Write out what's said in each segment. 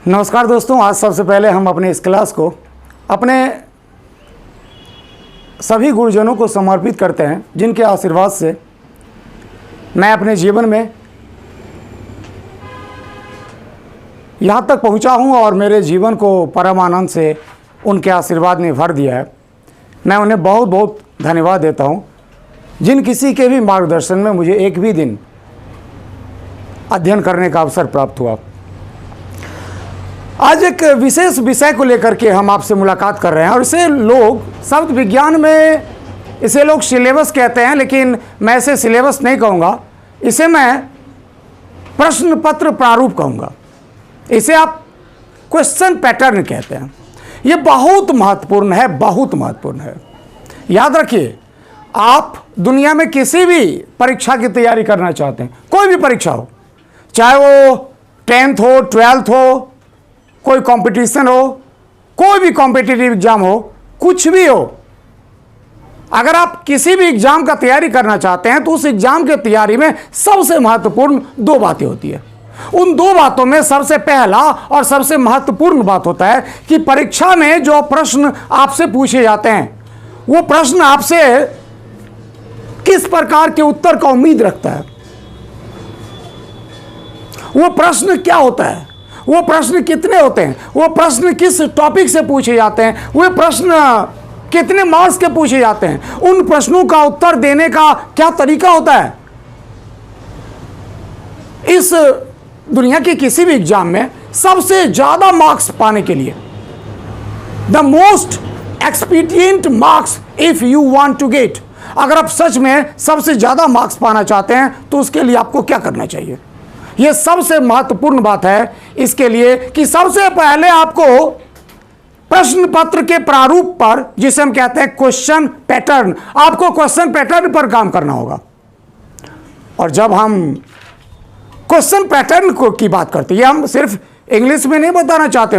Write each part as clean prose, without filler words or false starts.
नमस्कार दोस्तों, आज सबसे पहले हम अपने इस क्लास को अपने सभी गुरुजनों को समर्पित करते हैं जिनके आशीर्वाद से मैं अपने जीवन में यहाँ तक पहुँचा हूँ और मेरे जीवन को परम आनंद से उनके आशीर्वाद ने भर दिया है। मैं उन्हें बहुत बहुत धन्यवाद देता हूँ जिन किसी के भी मार्गदर्शन में मुझे एक भी दिन अध्ययन करने का अवसर प्राप्त हुआ। आज एक विशेष विषय को लेकर के हम आपसे मुलाकात कर रहे हैं और इसे लोग शब्द विज्ञान में इसे लोग सिलेबस कहते हैं, लेकिन मैं इसे सिलेबस नहीं कहूँगा, इसे मैं प्रश्न पत्र प्रारूप कहूँगा। इसे आप क्वेश्चन पैटर्न कहते हैं। ये बहुत महत्वपूर्ण है, बहुत महत्वपूर्ण है। याद रखिए, आप दुनिया में किसी भी परीक्षा की तैयारी करना चाहते हैं, कोई भी परीक्षा हो, चाहे वो 10th हो, 12th हो, कोई कंपटीशन हो, कोई भी कॉम्पिटिटिव एग्जाम हो, कुछ भी हो, अगर आप किसी भी एग्जाम का तैयारी करना चाहते हैं तो उस एग्जाम की तैयारी में सबसे महत्वपूर्ण दो बातें होती है। उन दो बातों में सबसे पहला और सबसे महत्वपूर्ण बात होता है कि परीक्षा में जो प्रश्न आपसे पूछे जाते हैं वो प्रश्न आपसे किस प्रकार के उत्तर का उम्मीद रखता है। वो प्रश्न क्या होता है, वो प्रश्न कितने होते हैं, वो प्रश्न किस टॉपिक से पूछे जाते हैं, वो प्रश्न कितने मार्क्स के पूछे जाते हैं, उन प्रश्नों का उत्तर देने का क्या तरीका होता है। इस दुनिया के किसी भी एग्जाम में सबसे ज्यादा मार्क्स पाने के लिए, the most expedient marks if you want to get, अगर आप सच में सबसे ज्यादा मार्क्स पाना चाहते हैं तो उसके लिए आपको क्या करना चाहिए। यह सबसे महत्वपूर्ण बात है इसके लिए कि सबसे पहले आपको प्रश्न पत्र के प्रारूप पर, जिसे हम कहते हैं क्वेश्चन पैटर्न, आपको क्वेश्चन पैटर्न पर काम करना होगा। और जब हम क्वेश्चन पैटर्न को की बात करते हैं, हम सिर्फ इंग्लिश में नहीं बताना चाहते,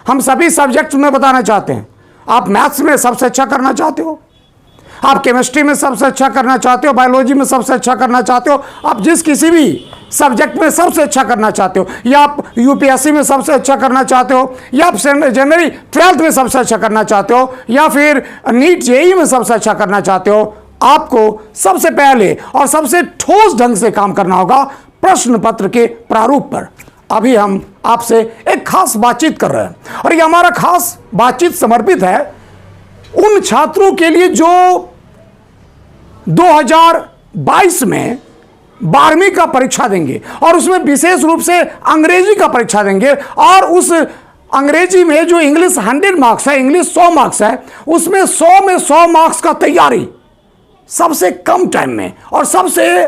हम सभी सब्जेक्ट्स में बताना चाहते हैं। आप मैथ्स में सबसे अच्छा करना चाहते हो, आप केमिस्ट्री में सबसे अच्छा करना चाहते हो, बायोलॉजी में सबसे अच्छा करना चाहते हो, आप जिस किसी भी सब्जेक्ट में सबसे अच्छा करना चाहते हो, या आप यूपीएससी में सबसे अच्छा करना चाहते हो, या आप जनवरी 12th में सबसे अच्छा करना चाहते हो, या फिर नीट जेईई में सबसे अच्छा करना चाहते हो, आपको सबसे पहले और सबसे ठोस ढंग से काम करना होगा प्रश्न पत्र के प्रारूप पर। अभी हम आपसे एक खास बातचीत कर रहे हैं और ये हमारा खास बातचीत समर्पित है उन छात्रों के लिए जो 2022 में 12वीं का परीक्षा देंगे और उसमें विशेष रूप से अंग्रेजी का परीक्षा देंगे, और उस अंग्रेजी में जो इंग्लिश 100 मार्क्स है, इंग्लिश 100 मार्क्स है, उसमें 100 में 100 मार्क्स का तैयारी सबसे कम टाइम में और सबसे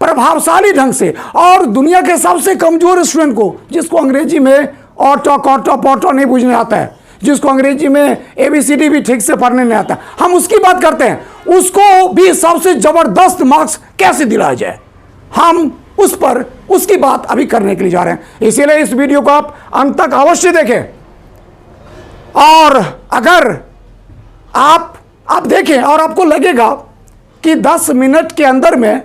प्रभावशाली ढंग से, और दुनिया के सबसे कमजोर स्टूडेंट को, जिसको अंग्रेजी में ऑटो कॉटो पोटो नहीं बुझने आता है, जिसको अंग्रेजी में ABCD भी ठीक से पढ़ने नहीं आता, हम उसकी बात करते हैं, उसको भी सबसे जबरदस्त मार्क्स कैसे दिलाया जाए, हम उस पर उसकी बात अभी करने के लिए जा रहे हैं। इसीलिए इस वीडियो को आप अंत तक अवश्य देखें, और अगर आप देखें और आपको लगेगा कि 10 मिनट के अंदर में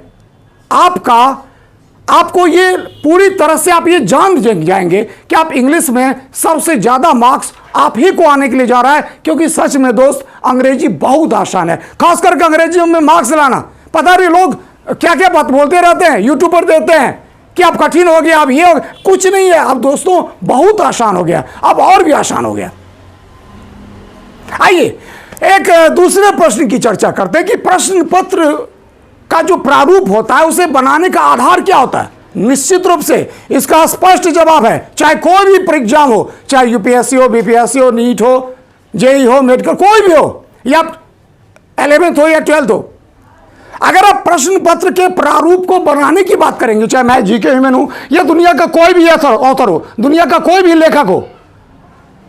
आपको ये पूरी तरह से आप ये जान जाएंगे कि आप इंग्लिश में सबसे ज्यादा मार्क्स आप ही को आने के लिए जा रहा है। क्योंकि सच में दोस्त, अंग्रेजी बहुत आसान है, खास करके अंग्रेजी में मार्क्स लाना। पता नहीं लोग क्या क्या बात बोलते रहते हैं, यूट्यूब पर देते हैं कि अब कठिन हो गया, अब ये हो गया। कुछ नहीं है, अब दोस्तों बहुत आसान हो गया, अब और भी आसान हो गया। आइए एक दूसरे प्रश्न की चर्चा करते हैं कि प्रश्न पत्र का जो प्रारूप होता है उसे बनाने का आधार क्या होता है। निश्चित रूप से इसका स्पष्ट जवाब है, चाहे कोई भी एग्जाम हो, चाहे यूपीएससी हो, बीपीएससी हो, नीट हो, जेईई हो, मेडिकल, कोई भी हो, या 11th हो या 12th हो, अगर आप प्रश्न पत्र के प्रारूप को बनाने की बात करेंगे, चाहे मैं जीके ह्यूमन हूं या दुनिया का कोई भी ऑथर हो, दुनिया का कोई भी लेखक हो,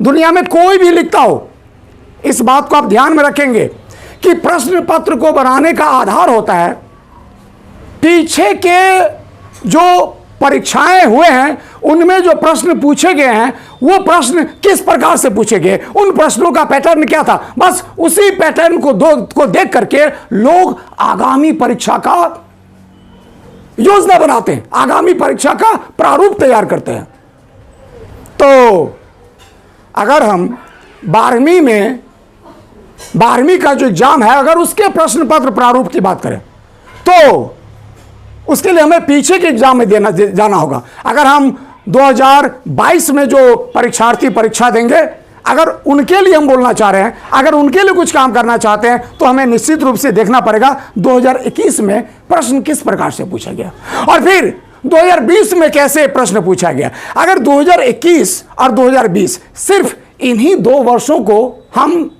दुनिया में कोई भी लिखता हो, इस बात को आप ध्यान में रखेंगे कि प्रश्न पत्र को बनाने का आधार होता है पीछे के जो परीक्षाएं हुए हैं उनमें जो प्रश्न पूछे गए हैं वो प्रश्न किस प्रकार से पूछे गए, उन प्रश्नों का पैटर्न क्या था। बस उसी पैटर्न को देख करके लोग आगामी परीक्षा का योजना बनाते हैं, आगामी परीक्षा का प्रारूप तैयार करते हैं। तो अगर हम 12वीं का जो एग्जाम है, अगर उसके प्रश्न पत्र प्रारूप की बात करें तो उसके लिए हमें पीछे के एग्जाम में जाना होगा। अगर हम 2022 में जो परीक्षार्थी परीक्षा देंगे, अगर उनके लिए हम बोलना चाह रहे हैं, अगर उनके लिए कुछ काम करना चाहते हैं, तो हमें निश्चित रूप से देखना पड़ेगा 2021 में प्रश्न किस प्रकार से पूछा गया और फिर 2020 में कैसे प्रश्न पूछा गया। अगर 2021 और 2020 सिर्फ इन्हीं 2 वर्षों को हम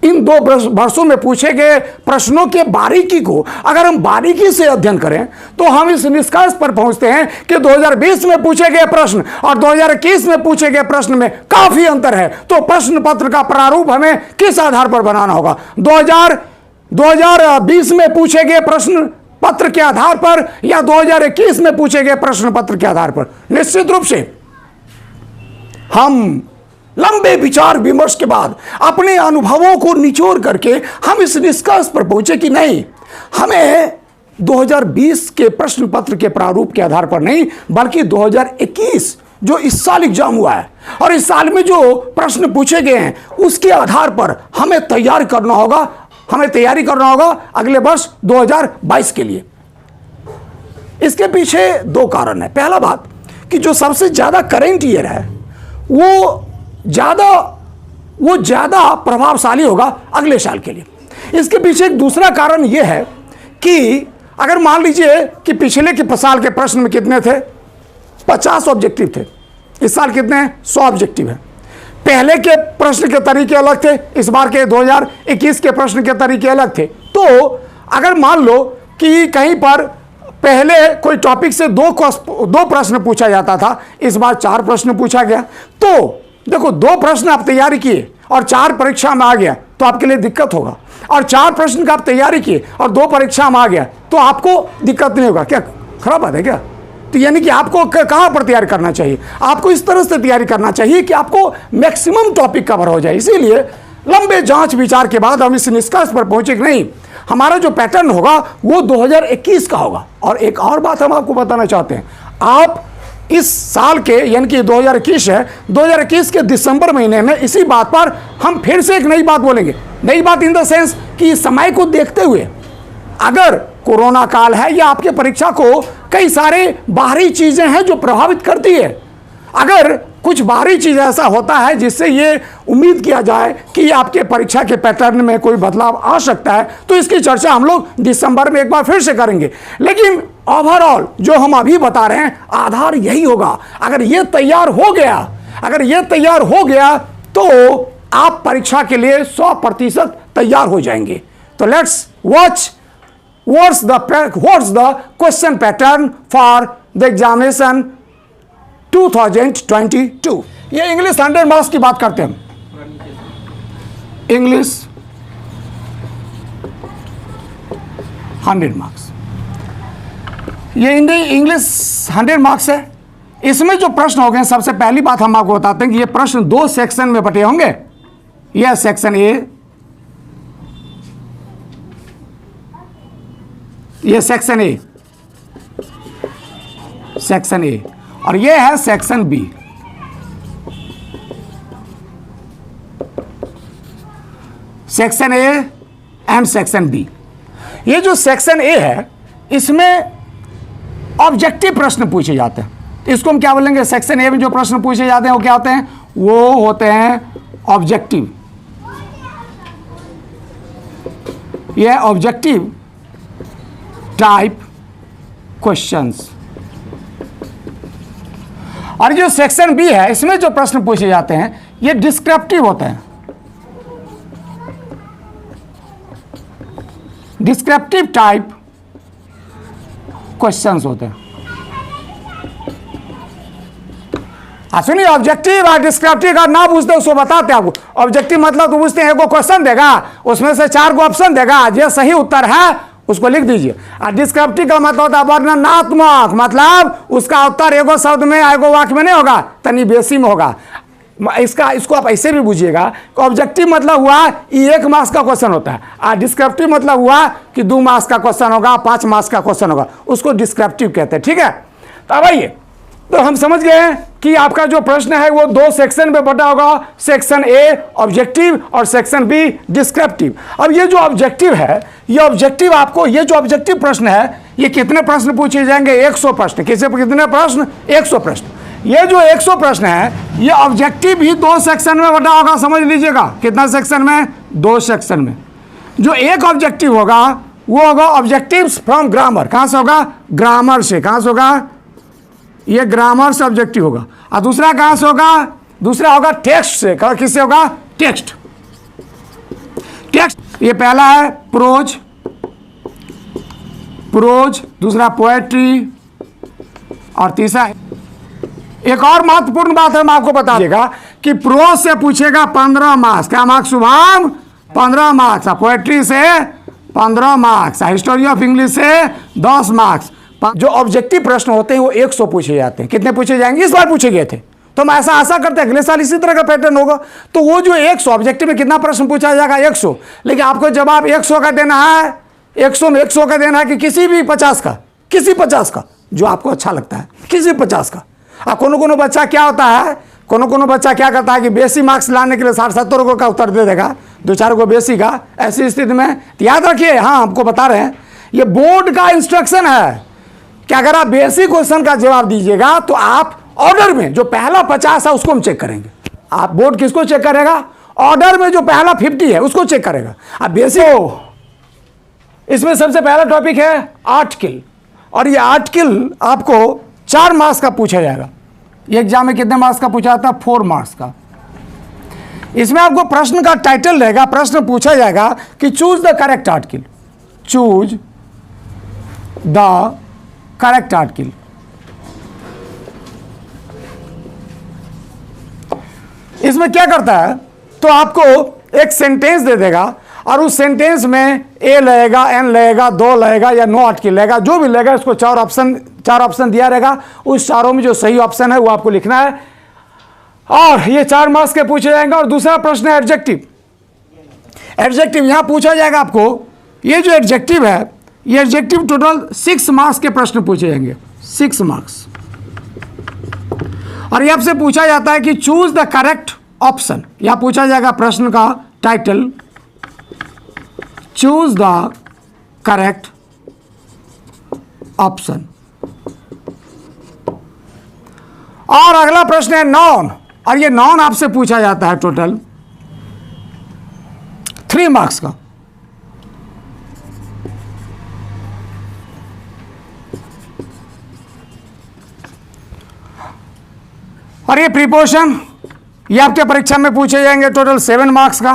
इन 2 वर्षों में पूछे गए प्रश्नों के बारीकी को अगर हम बारीकी से अध्ययन करें, तो हम इस निष्कर्ष पर पहुंचते हैं कि 2020 में पूछे गए प्रश्न और 2021 में पूछे गए प्रश्न में काफी अंतर है। तो प्रश्न पत्र का प्रारूप हमें किस आधार पर बनाना होगा? 2020 में पूछे गए प्रश्न पत्र के आधार पर या 2021 में पूछे गए प्रश्न पत्र के आधार पर? निश्चित रूप से हम लंबे विचार विमर्श के बाद अपने अनुभवों को निचोड़ करके हम इस निष्कर्ष पर पहुंचे कि नहीं, हमें 2020 के प्रश्न पत्र के प्रारूप के आधार पर नहीं, बल्कि 2021 जो इस साल एग्जाम हुआ है और इस साल में जो प्रश्न पूछे गए हैं उसके आधार पर हमें तैयारी करना होगा अगले वर्ष 2022 के लिए। इसके पीछे 2 कारण है। पहला बात कि जो सबसे ज्यादा करेंट ईयर है वो ज्यादा प्रभावशाली होगा अगले साल के लिए। इसके पीछे एक दूसरा कारण यह है कि अगर मान लीजिए कि पिछले के साल के प्रश्न में कितने थे, 50 ऑब्जेक्टिव थे, इस साल कितने हैं, 100 ऑब्जेक्टिव है। पहले के प्रश्न के तरीके अलग थे, इस बार के 2021 के प्रश्न के तरीके अलग थे। तो अगर मान लो कि कहीं पर पहले कोई टॉपिक से 2 प्रश्न पूछा जाता था, इस बार 4 प्रश्न पूछा गया, तो देखो 2 प्रश्न आप तैयारी किए और 4 परीक्षा में आ गया तो आपके लिए दिक्कत होगा, और 4 प्रश्न का आप तैयारी किए और 2 परीक्षा में आ गया तो आपको दिक्कत नहीं होगा। क्या खराब बात है क्या? तो यानी कि आपको कहां पर तैयारी करना चाहिए? आपको इस तरह से तैयारी करना चाहिए कि आपको मैक्सिमम टॉपिक कवर हो जाए। इसीलिए लंबे जांच विचार के बाद हम इस निष्कर्ष पर पहुंचे कि नहीं, हमारा जो पैटर्न होगा वो 2021 का होगा। और एक और बात हम आपको बताना चाहते हैं, आप इस साल के यानी कि 2021 है, 2021 के दिसंबर महीने में इसी बात पर हम फिर से एक नई बात बोलेंगे। नई बात इन द सेंस कि समय को देखते हुए, अगर कोरोना काल है या आपके परीक्षा को कई सारे बाहरी चीजें हैं जो प्रभावित करती है, अगर कुछ बाहरी चीज ऐसा होता है जिससे ये उम्मीद किया जाए कि आपके परीक्षा के पैटर्न में कोई बदलाव आ सकता है, तो इसकी चर्चा हम लोग दिसंबर में एक बार फिर से करेंगे। लेकिन ओवरऑल जो हम अभी बता रहे हैं आधार यही होगा। अगर ये तैयार हो गया तो आप परीक्षा के लिए 100% तैयार हो जाएंगे। तो let's watch what's the question pattern for the examination 2022। ये इंग्लिश 100 मार्क्स की बात करते हैं। इंग्लिश 100 मार्क्स, ये इंग्लिश 100 मार्क्स है। इसमें जो प्रश्न हो गए, सबसे पहली बात हम आपको बताते हैं कि ये प्रश्न 2 सेक्शन में बटे होंगे। यह सेक्शन ए, ये सेक्शन ए और ये है section B. Section A and section B. ये जो सेक्शन ए है इसमें ऑब्जेक्टिव प्रश्न पूछे जाते हैं। इसको हम क्या बोलेंगे? सेक्शन ए में जो प्रश्न पूछे जाते हैं वो क्या होते हैं? वो होते हैं ऑब्जेक्टिव। ये ऑब्जेक्टिव टाइप क्वेश्चंस। और जो सेक्शन बी है इसमें जो प्रश्न पूछे जाते हैं ये डिस्क्रिप्टिव होते हैं। डिस्क्रिप्टिव टाइप क्वेश्चंस होते हैं। सुनिए, ऑब्जेक्टिव और डिस्क्रिप्टिव का ना पूछते उसको बताते हैं आपको। ऑब्जेक्टिव मतलब तो पूछते हैं एगो क्वेश्चन देगा, उसमें से 4 गो ऑप्शन देगा, जो सही उत्तर है उसको लिख दीजिए। और डिस्क्रिप्टिव का मतलब होता है वर्णनात्मक, मतलब उसका उत्तर एगो शब्द में एगो वाक्य में नहीं होगा, तनी बेसी में होगा। इसको आप ऐसे भी बुझिएगा। ऑब्जेक्टिव मतलब हुआ 1 मार्क्स का क्वेश्चन होता है, और डिस्क्रिप्टिव मतलब हुआ कि 2 मार्क्स का क्वेश्चन होगा, 5 मार्क्स का क्वेश्चन होगा, उसको डिस्क्रिप्टिव कहते हैं। ठीक है, तो अब आइए तो हम समझ गए हैं कि आपका जो प्रश्न है वो दो सेक्शन में बटा होगा, सेक्शन ए ऑब्जेक्टिव और सेक्शन बी डिस्क्रिप्टिव। अब ये जो ऑब्जेक्टिव है, ये ऑब्जेक्टिव आपको, ये जो ऑब्जेक्टिव प्रश्न है, ये कितने प्रश्न पूछे जाएंगे? 100 प्रश्न। कितने प्रश्न? 100 प्रश्न। ये जो 100 प्रश्न है, ये ऑब्जेक्टिव ही दो सेक्शन में बटा होगा, समझ लीजिएगा। कितना सेक्शन में? 2 सेक्शन में। जो एक ऑब्जेक्टिव होगा वो होगा ऑब्जेक्टिव्स फ्रॉम ग्रामर। कहाँ से होगा? ग्रामर से। कहाँ से होगा? ये ग्रामर से ऑब्जेक्टिव होगा। और दूसरा कहाँ से होगा? दूसरा होगा टेक्स्ट से। किससे होगा? टेक्स्ट। टेक्स्ट ये पहला है प्रोज, दूसरा पोएट्री, और तीसरा एक और महत्वपूर्ण बात है, मैं आपको बता देगा कि प्रोज से पूछेगा 15 मार्क्स। क्या मार्क्स शुभाम? 15 मार्क्स। पोएट्री से 15 मार्क्स। हिस्टोरी ऑफ इंग्लिश से 10 मार्क्स। जो ऑब्जेक्टिव प्रश्न होते हैं वो 100 पूछे जाते हैं। कितने पूछे जाएंगे? इस बार पूछे गए थे, तो हम ऐसा आशा करते हैं अगले साल इसी तरह का पैटर्न होगा। तो वो जो 100 ऑब्जेक्टिव में कितना प्रश्न पूछा जाएगा? 100। लेकिन आपको जवाब 100 का देना है, 100 में 100 का देना है कि किसी भी 50 का, किसी 50 का जो आपको अच्छा लगता है, किसी 50 का। अब कोनो बच्चा क्या होता है, कोनो बच्चा क्या करता है कि बेसी मार्क्स लाने के लिए 60-70 का उत्तर दे देगा, 2-4 को बेसी का। ऐसी स्थिति में तो याद रखिए, हाँ हमको बता रहे हैं, ये बोर्ड का इंस्ट्रक्शन है कि अगर आप बेसिक क्वेश्चन का जवाब दीजिएगा तो आप ऑर्डर में जो पहला 50 है उसको हम चेक करेंगे। आप बोर्ड किसको चेक करेगा? ऑर्डर में जो पहला 50 है उसको चेक करेगा। अब बेसिक, इसमें सबसे पहला टॉपिक है आर्टिकल, और ये आर्टिकल आपको 4 मार्क्स का पूछा जाएगा। ये एग्जाम में कितने मार्क्स का पूछा जाता है? 4 मार्क्स का। इसमें आपको प्रश्न का टाइटल रहेगा, प्रश्न पूछा जाएगा कि choose the correct article, choose the correct article. इसमें क्या करता है, तो आपको एक सेंटेंस दे देगा और उस सेंटेंस में ए लगेगा, एन लगेगा, 2 लगेगा या नो आर्टिकल लगेगा, जो भी लगेगा। इसको 4 ऑप्शन दिया रहेगा। उस चारों में जो सही ऑप्शन है वो आपको लिखना है, और ये 4 मार्क्स के पूछे जाएंगे। और दूसरा प्रश्न है एडजेक्टिव। एडजेक्टिव यहां पूछा जाएगा आपको, ये जो एडजेक्टिव है, ये एडजेक्टिव टोटल 6 मार्क्स के प्रश्न पूछे जाएंगे, 6 मार्क्स। और ये आपसे पूछा जाता है कि चूज द करेक्ट ऑप्शन। यहां पूछा जाएगा प्रश्न का title, choose the correct option. और अगला प्रश्न है नॉन, और ये नॉन आपसे पूछा जाता है टोटल 3 मार्क्स का। और ये प्रीपोजिशन, ये आपके परीक्षा में पूछे जाएंगे टोटल 7 मार्क्स का।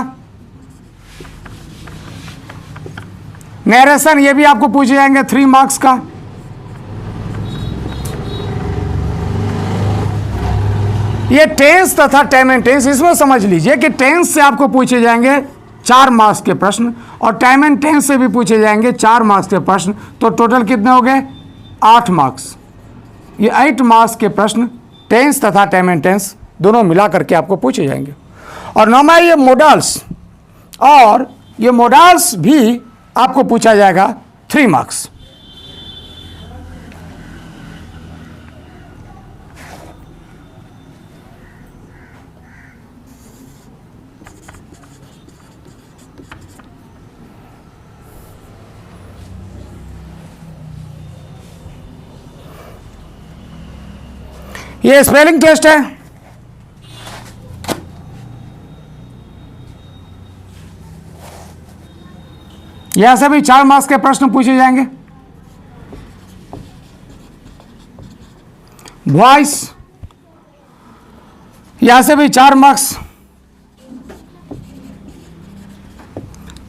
नरेशन, ये भी आपको पूछे जाएंगे 3 मार्क्स का। ये टेंस तथा टाइम एंड टेंस, इसमें समझ लीजिए कि टेंस से आपको पूछे जाएंगे 4 मार्क्स के प्रश्न, और टाइम एंड टेंस से भी पूछे जाएंगे 4 मार्क्स के प्रश्न। तो टोटल कितने हो गए? 8 मार्क्स। ये 8 मार्क्स के प्रश्न टेंस तथा टाइम एंड टेंस दोनों मिला करके आपको पूछे जाएंगे। और नौमा ये मॉडल्स, और ये मॉडल्स भी आपको पूछा जाएगा 3 मार्क्स। ये स्पेलिंग टेस्ट है। यहां से भी 4 मार्क्स के प्रश्न पूछे जाएंगे। वॉइस, यहां से भी 4 मार्क्स।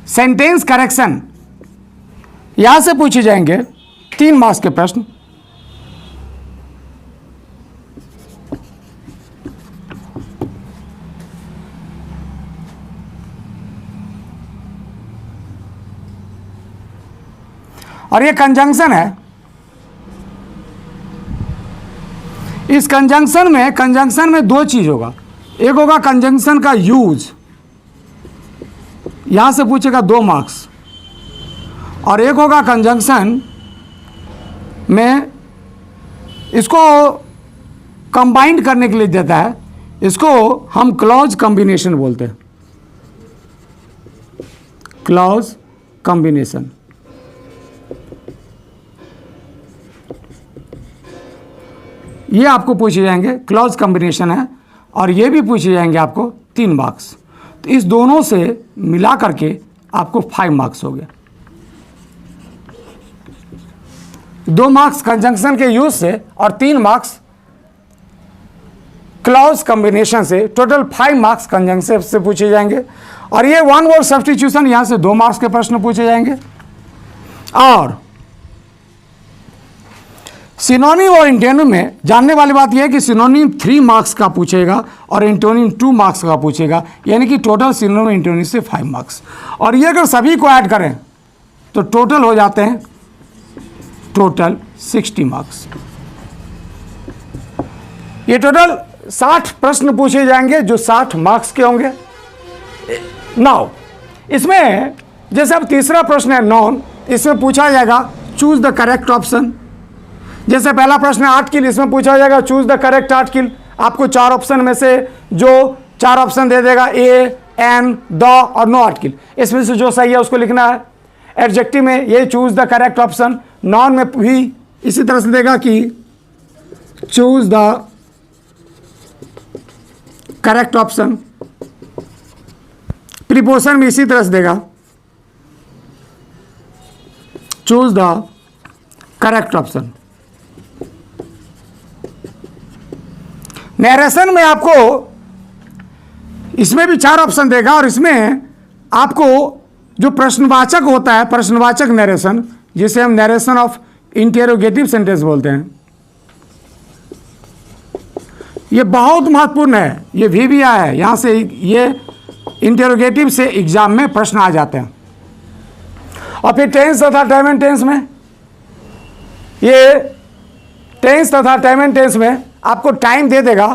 सेंटेंस करेक्शन, यहां से पूछे जाएंगे 3 मार्क्स के प्रश्न। और ये कंजंक्शन है। इस कंजंक्शन में 2 चीज होगा। एक होगा कंजंक्शन का यूज, यहां से पूछेगा 2 मार्क्स, और एक होगा कंजंक्शन में, इसको कंबाइंड करने के लिए देता है, इसको हम क्लॉज कॉम्बिनेशन बोलते हैं, क्लॉज कॉम्बिनेशन। ये आपको पूछे जाएंगे, क्लॉज कॉम्बिनेशन है, और ये भी पूछे जाएंगे आपको 3 मार्क्स। तो इस दोनों से मिला करके आपको 5 मार्क्स हो गया। 2 मार्क्स कंजंक्शन के यूज से और 3 मार्क्स क्लॉज कॉम्बिनेशन से, टोटल 5 मार्क्स कंजंक्शन से पूछे जाएंगे। और ये 1 वर्ड सब्स्टिट्यूशन, यहां से 2 मार्क्स के प्रश्न पूछे जाएंगे। और सिनोनिम और एंटोनिम में जानने वाली बात यह है कि सिनोनिम 3 मार्क्स का पूछेगा और एंटोनिम 2 मार्क्स का पूछेगा, यानी कि टोटल सिनोनिम एंटोनिम से 5 मार्क्स। और ये अगर सभी को ऐड करें तो टोटल हो जाते हैं टोटल 60 मार्क्स। ये टोटल 60 प्रश्न पूछे जाएंगे जो 60 मार्क्स के होंगे। नाउ इसमें जैसे अब तीसरा प्रश्न है नॉन, इसमें पूछा जाएगा चूज द करेक्ट ऑप्शन। जैसे पहला प्रश्न है आर्टिकल, इसमें पूछा जाएगा चूज द करेक्ट आर्टिकल। आपको 4 ऑप्शन में से जो 4 ऑप्शन दे देगा, ए, एन, द और नो आर्टिकल, इसमें से जो सही है उसको लिखना है। एडजेक्टिव में ये choose the correct option. Non में भी इसी तरह से देगा कि choose the correct option. Preposition में इसी तरह से देगा choose the correct option. Narration में आपको इसमें भी 4 ऑप्शन देगा और इसमें आपको जो प्रश्नवाचक होता है, प्रश्नवाचक नरेशन, जिसे हम नरेशन ऑफ इंटेरोगेटिव सेंटेंस बोलते हैं, ये बहुत महत्वपूर्ण है। ये भी आया है यहाँ से, ये इंटेरोगेटिव से एग्जाम में प्रश्न आ जाते हैं। और फिर टेंस तथा टाइम एंड टेंस में, ये टेंस तथा टाइम एंड टेंस में आपको टाइम दे देगा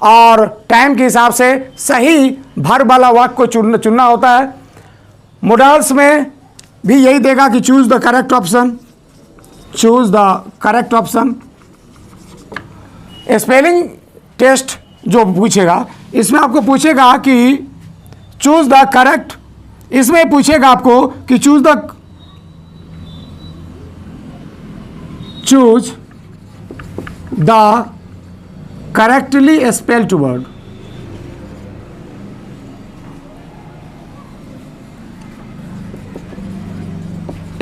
और टाइम के हिसाब से सही वर्ब वाला वाक्य को चुनना होता है। मोडल्स में भी यही देगा कि choose the correct option, choose the correct option. Spelling test जो पूछेगा, इसमें आपको पूछेगा कि चूज द करेक्ट, इसमें पूछेगा आपको कि choose the correctly spelled word.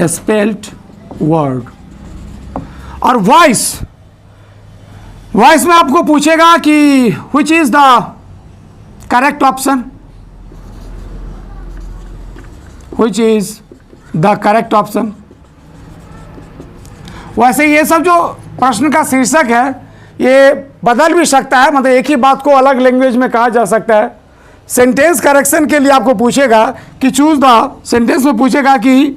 Spelled word. और वॉइस में आपको पूछेगा कि which is the correct option, which is the correct option. वैसे ये सब जो प्रश्न का शीर्षक है ये बदल भी सकता है, मतलब एक ही बात को अलग लैंग्वेज में कहा जा सकता है। सेंटेंस करेक्शन के लिए आपको पूछेगा कि चूज द, सेंटेंस में पूछेगा कि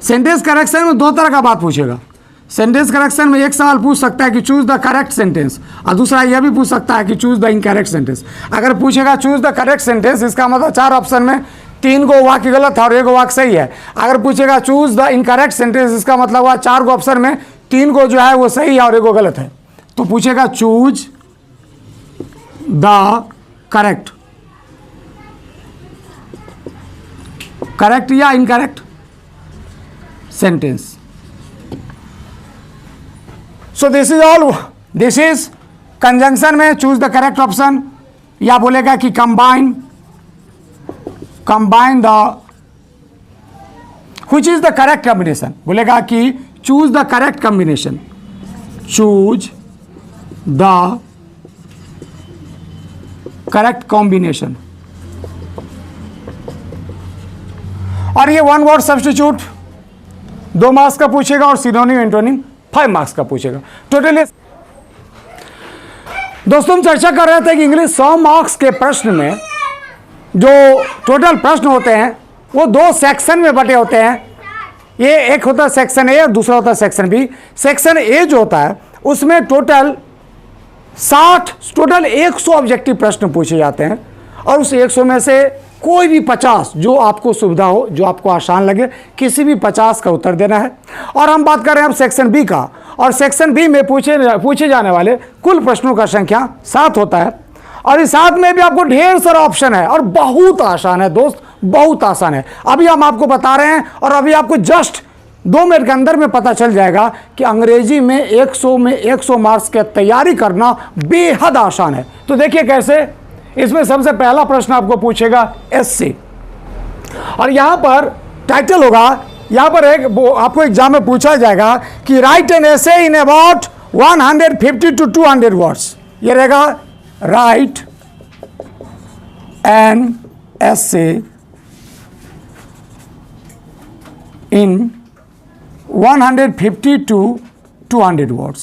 सेंटेंस करेक्शन में 2 तरह का बात पूछेगा। सेंटेंस करेक्शन में एक सवाल पूछ सकता है कि चूज द करेक्ट सेंटेंस, और दूसरा यह भी पूछ सकता है कि चूज द इनकरेक्ट सेंटेंस। अगर पूछेगा चूज द करेक्ट सेंटेंस, इसका मतलब 4 ऑप्शन में 3 गो वाक्य गलत है और 1 वाक्य सही है। अगर पूछेगा चूज द इनकरेक्ट सेंटेंस, इसका मतलब हुआ 4 गो ऑप्शन में 3 गो जो है वो सही है और 1 गो गलत है। तो पूछेगा चूज द करेक्ट, करेक्ट या incorrect sentence. So this is all, this is conjunction में चूज द करेक्ट ऑप्शन, या बोलेगा कि combine the, which is the correct combination, बोलेगा कि choose the correct combination, choose the correct combination. और ये 1 word substitute 2 marks का पूछेगा और सिनोनिम एंटोनिम 5 मार्क्स का पूछेगा। टोटली दोस्तों हम चर्चा कर रहे थे कि इंग्लिश 100 मार्क्स के प्रश्न में जो टोटल प्रश्न होते हैं वो 2 सेक्शन में बटे होते हैं। ये एक होता है सेक्शन ए और दूसरा होता है सेक्शन बी। सेक्शन ए जो होता है उसमें टोटल 100 ऑब्जेक्टिव प्रश्न पूछे जाते हैं और उस 100 में से कोई भी 50 जो आपको सुविधा हो, जो आपको आसान लगे, किसी भी 50 का उत्तर देना है। और हम बात कर रहे हैं अब सेक्शन बी का, और सेक्शन बी में पूछे जाने वाले कुल प्रश्नों का संख्या 7 होता है, और इस 7 में भी आपको ढेर सारा ऑप्शन है और बहुत आसान है दोस्त, बहुत आसान है। अभी हम आपको बता रहे हैं और अभी आपको जस्ट 2 मिनट के अंदर में पता चल जाएगा कि अंग्रेजी में 100 मार्क्स की तैयारी करना बेहद आसान है। तो देखिए कैसे, इसमें सबसे पहला प्रश्न आपको पूछेगा एससी, और यहां पर टाइटल होगा, यहां पर आपको एग्जाम में पूछा जाएगा कि right an essay in about 150 to 200 words. ये रहेगा right an essay in 150 to 200 words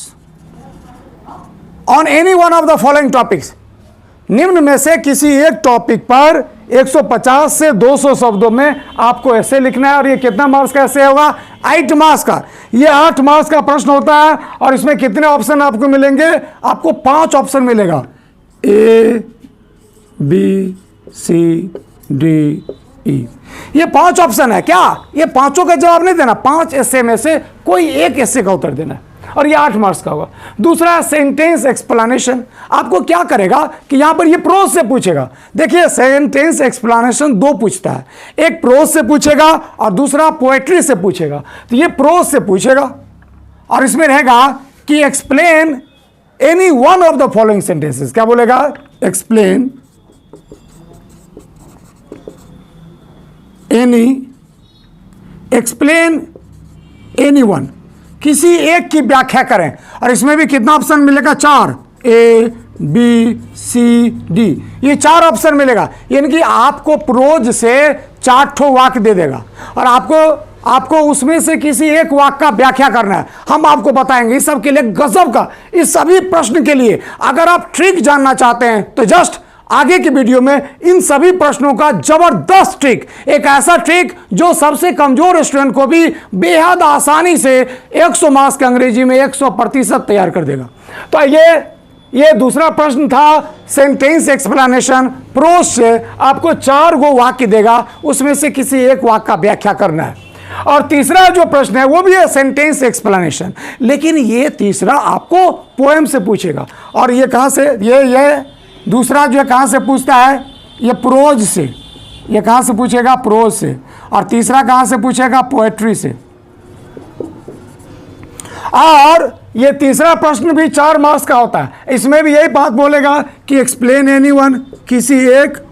on any one of the following topics। निम्न में से किसी एक टॉपिक पर 150 से 200 शब्दों में आपको ऐसे लिखना है। और ये कितना मार्क्स का ऐसे होगा? 8 मार्क्स का। ये 8 मार्क्स का प्रश्न होता है, और इसमें कितने ऑप्शन आपको मिलेंगे? आपको 5 ऑप्शन मिलेगा, A B C D E. ये 5 ऑप्शन है। क्या ये पांचों का जवाब नहीं देना, 5 ऐसे में से कोई एक ऐसे का उत्तर देना है, और ये 8 मार्क्स का होगा। दूसरा सेंटेंस एक्सप्लेनेशन। आपको क्या करेगा कि यहां पर ये प्रोज से पूछेगा। देखिए सेंटेंस एक्सप्लेनेशन 2 पूछता है, एक प्रोज से पूछेगा और दूसरा पोएट्री से पूछेगा। तो ये प्रोज से पूछेगा, और इसमें रहेगा कि explain any one of the following sentences. क्या बोलेगा? एक्सप्लेन एक्सप्लेन एनी वन, किसी एक की व्याख्या करें। और इसमें भी कितना ऑप्शन मिलेगा? 4, ए बी सी डी, ये 4 ऑप्शन मिलेगा। यानी कि आपको प्रोज से 4 ठो वाक्य दे देगा, और आपको उसमें से किसी एक वाक्य का व्याख्या करना है। हम आपको बताएंगे इस सब के लिए गजब का, इस सभी प्रश्न के लिए अगर आप ट्रिक जानना चाहते हैं तो जस्ट आगे की वीडियो में इन सभी प्रश्नों का जबरदस्त ट्रिक, एक ऐसा ट्रिक जो सबसे कमजोर स्टूडेंट को भी बेहद आसानी से 100 मार्क्स के अंग्रेजी में 100% तैयार कर देगा। तो ये दूसरा प्रश्न था सेंटेंस एक्सप्लेनेशन। प्रोज से आपको 4 गो वाक्य देगा, उसमें से किसी एक वाक्य का व्याख्या करना है। और तीसरा जो प्रश्न है वो भी है सेंटेंस एक्सप्लेनेशन, लेकिन ये तीसरा आपको पोएम से पूछेगा। और ये कहां से, ये दूसरा जो है कहां से पूछता है? ये प्रोज से। ये कहां से पूछेगा? प्रोज से। और तीसरा कहां से पूछेगा? पोएट्री से। और ये तीसरा प्रश्न भी 4 मार्क्स का होता है। इसमें भी यही बात बोलेगा कि एक्सप्लेन एनीवन, किसी एक,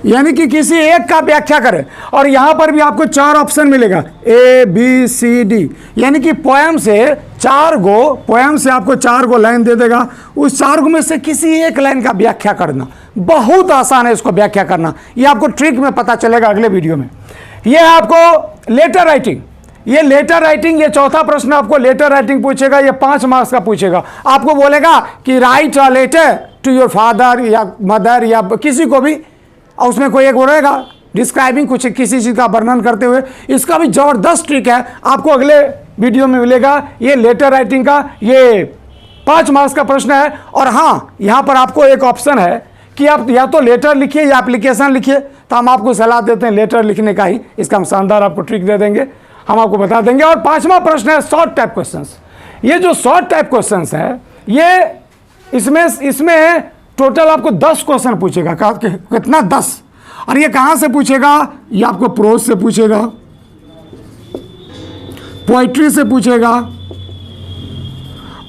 यानी कि किसी एक का व्याख्या करें। और यहां पर भी आपको 4 ऑप्शन मिलेगा, ए बी सी डी, यानी कि पोएम से आपको 4 गो लाइन दे देगा। उस 4 गो में से किसी एक लाइन का व्याख्या करना बहुत आसान है, इसको व्याख्या करना। ये आपको ट्रिक में पता चलेगा अगले वीडियो में। ये आपको लेटर राइटिंग, ये चौथा प्रश्न आपको लेटर राइटिंग पूछेगा। ये 5 मार्क्स का पूछेगा। आपको बोलेगा कि write a letter to your father या मदर या किसी को भी, और उसमें कोई एक बोलेगा डिस्क्राइबिंग, कुछ किसी चीज़ का वर्णन करते हुए। इसका भी ज़बरदस्त ट्रिक है, आपको अगले वीडियो में मिलेगा। ये लेटर राइटिंग का ये 5 मार्क्स का प्रश्न है। और हाँ, यहाँ पर आपको एक ऑप्शन है कि आप या तो लेटर लिखिए या एप्लीकेशन लिखिए। तो हम आपको सलाह देते हैं लेटर लिखने का ही, इसका हम शानदार आपको ट्रिक दे देंगे, हम आपको बता देंगे। और 5वां प्रश्न है शॉर्ट टाइप क्वेश्चंस। ये जो शॉर्ट टाइप क्वेश्चंस है, ये इसमें टोटल आपको 10 क्वेश्चन पूछेगा। कितना? 10। और ये कहाँ से पूछेगा? ये आपको प्रोज से पूछेगा, पोइट्री से पूछेगा,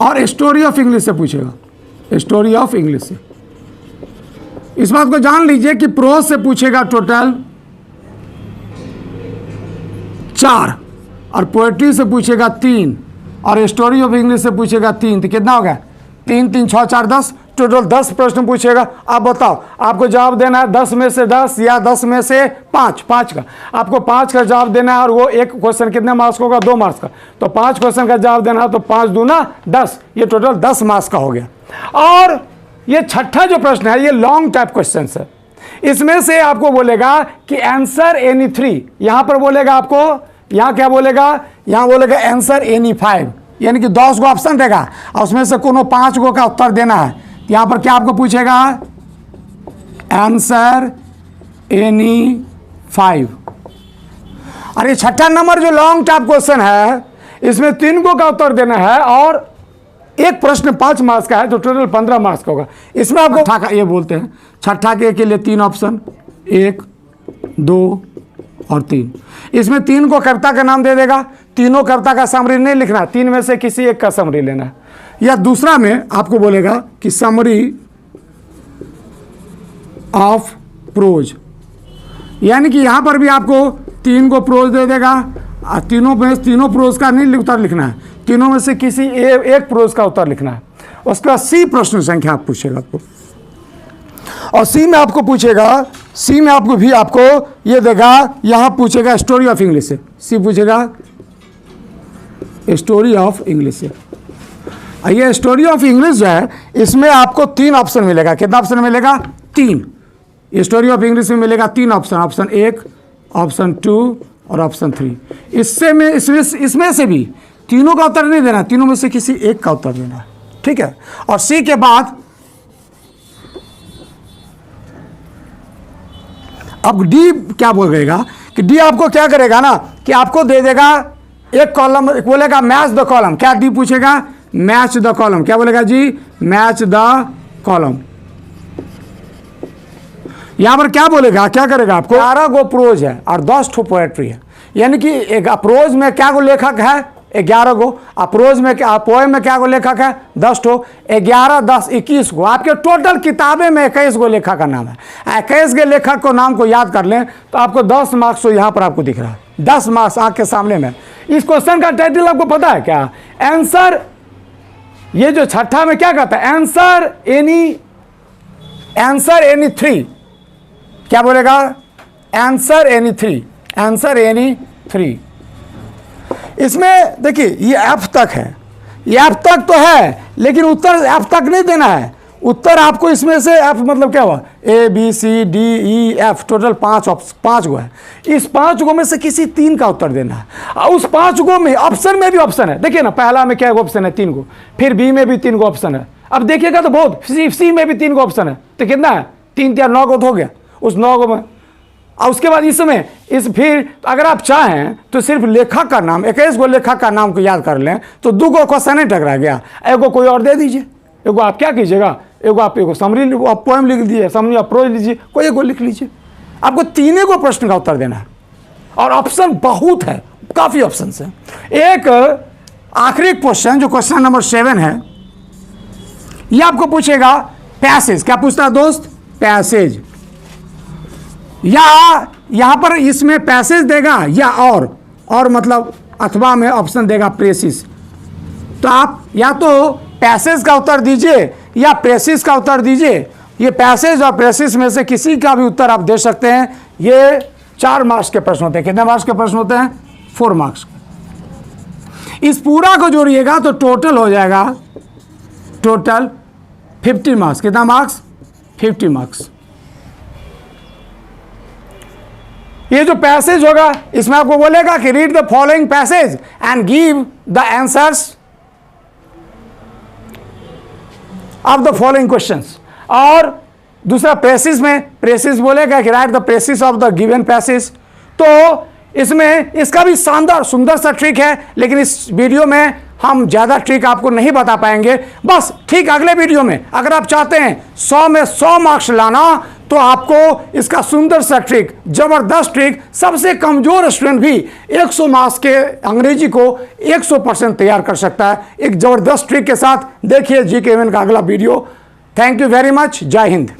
और स्टोरी ऑफ इंग्लिश से पूछेगा। स्टोरी ऑफ इंग्लिश से, इस बात को जान लीजिए कि प्रोज से पूछेगा टोटल 4, और पोइट्री से पूछेगा 3, और स्टोरी ऑफ इंग्लिश से पूछेगा 3। तो कितना हो गया? 3 3 6 4 10, टोटल 10 प्रश्न पूछेगा। आप बताओ, आपको जवाब देना है 10 में से 10 या 10 में से 5 का। आपको 5 का जवाब देना है, और वो एक क्वेश्चन कितने मार्क्स का होगा? 2 मार्क्स का। तो 5 क्वेश्चन का जवाब देना है, तो 5 दूना 10, ये टोटल 10 मार्क्स का हो गया। और ये छठा जो प्रश्न है, ये लॉन्ग टाइप क्वेश्चन है। इसमें से आपको बोलेगा कि आंसर एनी 3, यहां पर बोलेगा आपको, यहां क्या बोलेगा? यहां बोलेगा आंसर एनी 5, यानी कि 10 गो ऑप्शन देगा, और उसमें से कोनो 5 गो का उत्तर देना है। यहां पर क्या आपको पूछेगा, आंसर एनी 5। और ये छठा नंबर जो लॉन्ग टाइप क्वेश्चन है, इसमें 3 को का उत्तर देना है और एक प्रश्न 5 मार्क्स का है, तो टोटल 15 मार्क्स का होगा। इसमें आपको छठा का ये बोलते हैं, छठा के लिए 3 ऑप्शन, 1, 2 और 3। इसमें 3 को कर्ता का नाम दे देगा, तीनों कर्ता का समरी नहीं लिखना, 3 में से किसी एक का समरी लेना है। या दूसरा में आपको बोलेगा कि समरी ऑफ प्रोज, यानी कि यहां पर भी आपको 3 को प्रोज दे देगा, तीनों प्रोज का नहीं उत्तर लिखना है, तीनों में से किसी एक प्रोज का उत्तर लिखना है। उसके बाद सी प्रश्न संख्या आप पूछेगा आपको, और सी में आपको पूछेगा, सी में आपको भी आपको ये देगा, यहां पूछेगा स्टोरी ऑफ इंग्लिश से, सी पूछेगा स्टोरी ऑफ इंग्लिश से। ये स्टोरी ऑफ इंग्लिश जो है, इसमें आपको 3 ऑप्शन मिलेगा। कितना ऑप्शन मिलेगा, 3। स्टोरी ऑफ इंग्लिश में मिलेगा 3 ऑप्शन, ऑप्शन 1, ऑप्शन 2 और ऑप्शन 3। इसमें से भी तीनों का उत्तर नहीं देना, तीनों में से किसी एक का उत्तर देना, ठीक है। और सी के बाद अब डी क्या बोलेगा कि डी आपको क्या करेगा ना कि आपको दे देगा एक कॉलम, बोलेगा मैच द कॉलम। क्या डी पूछेगा, मैच द कॉलम। क्या बोलेगा जी, मैच द कॉलम। यहां पर क्या बोलेगा, क्या करेगा आपको, 11 गो प्रोज है और 10 ठो पोएट्री है, यानी कि एक प्रोज में क्या गो लेखक है, 11 गो, प्रोज में क्या, पोएम में क्या गो लेखक है, 10 ठो, 11, 10, 21 गो। आपके टोटल किताबें में 21 गो लेखक का नाम है। 21 के लेखक को नाम को याद कर लें तो आपको 10 मार्क्स तो यहाँ पर आपको दिख रहा है, 10 मार्क्स आँख के सामने में। इस क्वेश्चन का टाइटल आपको पता है क्या, आंसर, ये जो छठा में क्या कहता है, आंसर एनी 3। क्या बोलेगा, आंसर एनी 3, आंसर एनी 3। इसमें देखिए ये एफ तक है, ये एफ तक तो है, लेकिन उत्तर एफ तक नहीं देना है। उत्तर आपको इसमें से एफ मतलब क्या हुआ, A B C D E F, total 5 गो है। इस 5 गो में से किसी 3 का उत्तर देना है। और उस 5 गो में ऑप्शन में भी ऑप्शन है, देखिए ना, पहला में क्या ऑप्शन है, 3 गो, फिर बी में भी 3 गो ऑप्शन है। अब देखिएगा तो बहुत, सी में भी 3 गो ऑप्शन है, तो कितना है, 3 3 9 गो तो हो गया उस 9 गो में। और उसके बाद इसमें फिर अगर आप चाहें तो सिर्फ लेखक का नाम, 21 गो लेखक का नाम को याद कर लें तो 2 गो क्वेश्चन नहीं टकरा गया, एगो कोई और दे दीजिए। एगो आप क्या कीजिएगा, एगो समरी पोएम लिख दीजिए, समरी आप प्रोज लीजिए, कोई एगो लिख लीजिए। आपको 3 गो प्रश्न का उत्तर देना है और ऑप्शन बहुत है, काफ़ी ऑप्शन है। एक आखिरी क्वेश्चन जो क्वेश्चन नंबर 7 है, ये आपको पूछेगा पैसेज। क्या पूछता है दोस्त, पैसेज। या यहां पर इसमें पैसेज देगा या और मतलब अथवा में ऑप्शन देगा प्रेसिस। तो आप या तो पैसेज का उत्तर दीजिए या प्रेसिस का उत्तर दीजिए। ये पैसेज और प्रेसिस में से किसी का भी उत्तर आप दे सकते हैं। ये 4 मार्क्स के प्रश्न होते हैं। कितने मार्क्स के प्रश्न होते हैं, 4 मार्क्स। इस पूरा को जोड़िएगा तो टोटल हो जाएगा, टोटल 50 मार्क्स। कितना मार्क्स, 50 मार्क्स। ये जो पैसेज होगा इसमें आपको बोलेगा कि read the following passage and give the answers of the following questions. और दूसरा प्रेसिस में, प्रेसिस बोलेगा कि right the precious of the given passage. तो इसमें इसका भी शानदार सुंदर सा ट्रिक है, लेकिन इस वीडियो में हम ज़्यादा ट्रिक आपको नहीं बता पाएंगे। बस ठीक अगले वीडियो में अगर आप चाहते हैं 100 में 100 मार्क्स लाना तो आपको इसका सुंदर सा ट्रिक, जबरदस्त ट्रिक, सबसे कमजोर स्टूडेंट भी 100 मार्क्स के अंग्रेजी को 100% तैयार कर सकता है। एक जबरदस्त ट्रिक के साथ देखिए GK 11 का अगला video. Thank you very much. जय हिंद।